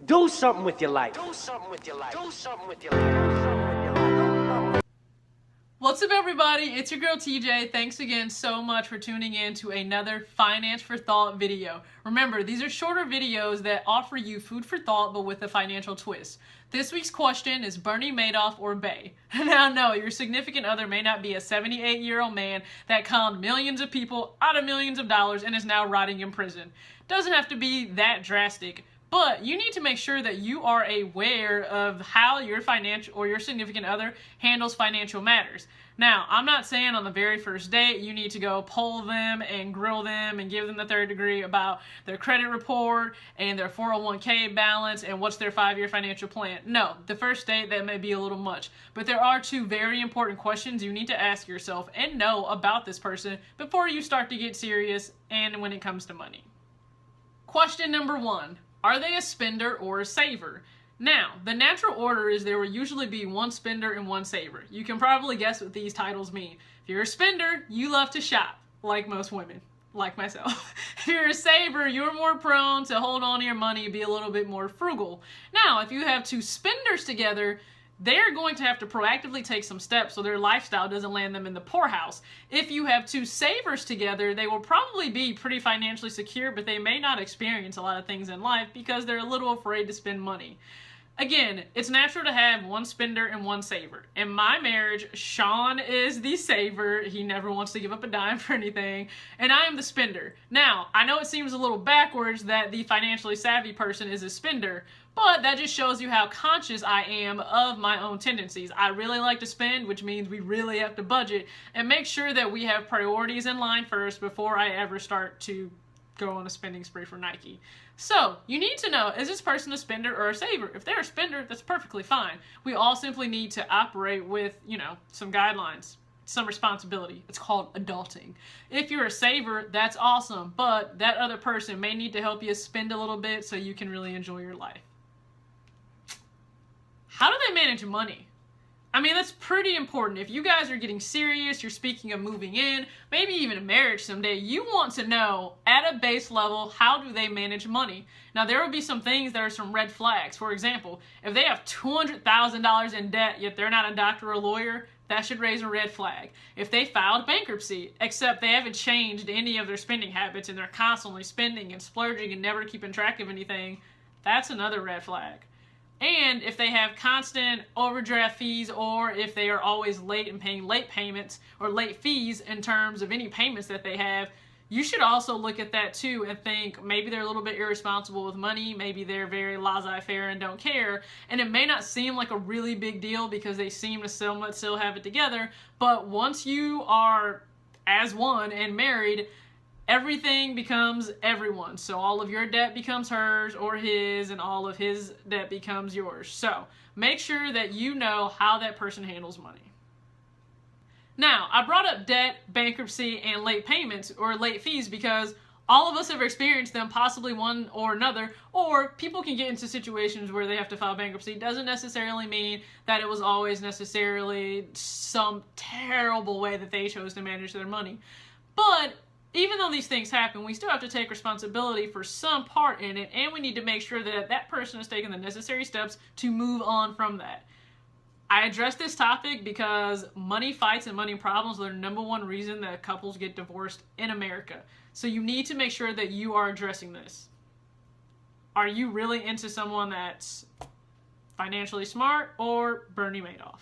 Do something with your life. Do something with your life. Do something with your life. What's up, everybody? It's your girl TJ. Thanks again so much for tuning in to another Finance for Thought video. Remember, these are shorter videos that offer you food for thought but with a financial twist. This week's question is Bernie Madoff or BAE? Now, no, your significant other may not be a 78-year-old man that conned millions of people out of millions of dollars and is now rotting in prison. Doesn't have to be that drastic. But you need to make sure that you are aware of how your financial or your significant other handles financial matters. Now, I'm not saying on the very first date you need to go poll them and grill them and give them the third degree about their credit report and their 401k balance and what's their 5-year financial plan. No, the first date, that may be a little much. But there are two very important questions you need to ask yourself and know about this person before you start to get serious and when it comes to money. Question number 1. Are they a spender or a saver? Now, the natural order is there will usually be one spender and one saver. You can probably guess what these titles mean. If you're a spender, you love to shop, like most women, like myself. If you're a saver, you're more prone to hold on to your money and be a little bit more frugal. Now, if you have two spenders together, they're going to have to proactively take some steps so their lifestyle doesn't land them in the poorhouse. If you have two savers together, they will probably be pretty financially secure, but they may not experience a lot of things in life because they're a little afraid to spend money. Again, it's natural to have one spender and one saver. In my marriage, Sean is the saver. He never wants to give up a dime for anything. And I am the spender. Now, I know it seems a little backwards that the financially savvy person is a spender, but that just shows you how conscious I am of my own tendencies. I really like to spend, which means we really have to budget and make sure that we have priorities in line first before I ever start to go on a spending spree for Nike. So, you need to know, is this person a spender or a saver? If they're a spender, that's perfectly fine. We all simply need to operate with, some guidelines, some responsibility. It's called adulting. If you're a saver, that's awesome, but that other person may need to help you spend a little bit so you can really enjoy your life. How do they manage money? I mean, that's pretty important. If you guys are getting serious, you're speaking of moving in, maybe even a marriage someday, you want to know at a base level, how do they manage money? Now, there will be some things that are some red flags. For example, if they have $200,000 in debt, yet they're not a doctor or a lawyer, that should raise a red flag. If they filed bankruptcy, except they haven't changed any of their spending habits and they're constantly spending and splurging and never keeping track of anything, that's another red flag. And if they have constant overdraft fees, or if they are always late and paying late payments or late fees in terms of any payments that they have, you should also look at that too and think maybe they're a little bit irresponsible with money, maybe they're very laissez-faire and don't care, and it may not seem like a really big deal because they seem to somewhat still have it together, but once you are as one and married, everything becomes everyone. So all of your debt becomes hers or his, and all of his debt becomes yours. So make sure that you know how that person handles money. Now, I brought up debt, bankruptcy, and late payments or late fees because all of us have experienced them, possibly one or another, or people can get into situations where they have to file bankruptcy. Doesn't necessarily mean that it was always necessarily some terrible way that they chose to manage their money. But even though these things happen, we still have to take responsibility for some part in it, and we need to make sure that that person has taken the necessary steps to move on from that. I address this topic because money fights and money problems are the #1 reason that couples get divorced in America. So you need to make sure that you are addressing this. Are you really into someone that's financially smart or Bernie Madoff?